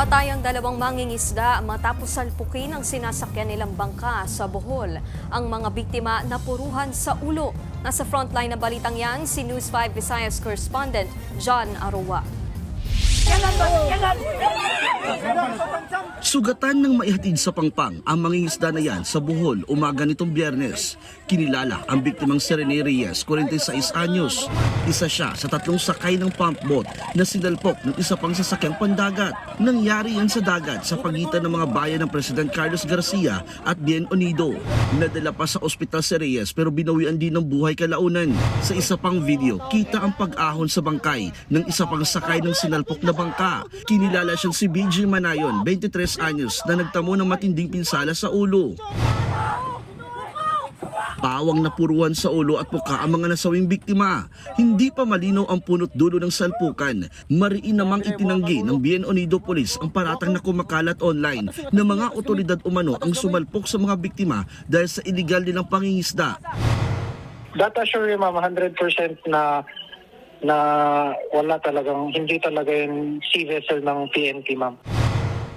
Patay ang dalawang mangingisda matapos salpukin ang sinasakyan nilang bangka sa Bohol. Ang mga biktima napuruhan sa ulo. Nasa frontline ng balitang yan, si News 5 Visayas correspondent John Aroa. Sugatan ng maihatid sa pangpang ang mangingisda na yan sa Bohol umaga nitong Biyernes. Kinilala ang biktimang si Rene Reyes, 46 anyos. Isa siya sa tatlong sakay ng pump boat na sinalpok ng isa pang sasakyang pandagat. Nangyari yan sa dagat sa pagitan ng mga bayan ng President Carlos Garcia at Bien Unido. Nadala pa sa ospital si Reyes pero binawian din ng buhay kalaunan. Sa isa pang video, kita ang pag-ahon sa bangkay ng isa pang sakay ng sinalpok na bangka. Kinilala siyang si BJ Manayon, 23 anyos, na nagtamo ng matinding pinsala sa ulo. Pawang napuruan sa ulo at muka ang mga nasawing biktima. Hindi pa malinaw ang punot dulo ng salpukan. Mariin namang itinanggi ng Bien Unido Police ang paratang na kumakalat online na mga otoridad umano ang sumalpok sa mga biktima dahil sa iligal nilang pangingisda. That assure you, ma'am, 100% na wala talagang, hindi talaga yung sea vessel ng PNP, ma'am.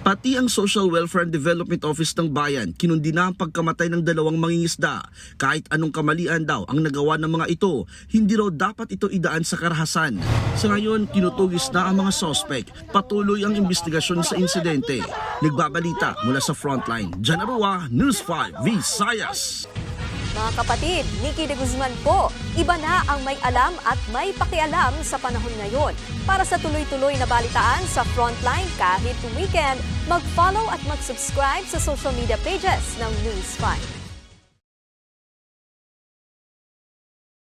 Pati ang Social Welfare and Development Office ng bayan kinundi na ang pagkamatay ng dalawang mangingisda. Kahit anong kamalian daw ang nagawa ng mga ito, hindi raw dapat ito idaan sa karahasan. Sa ngayon, tinutugis na ang mga suspect. Patuloy ang investigasyon sa insidente. Nagbabalita mula sa frontline, John Aroa, News 5 Visayas. Mga kapatid, Nikki de Guzman po, iba na ang may alam at may pakialam sa panahon ngayon. Para sa tuloy-tuloy na balitaan sa Frontline kahit weekend, mag-follow at mag-subscribe sa social media pages ng News 5.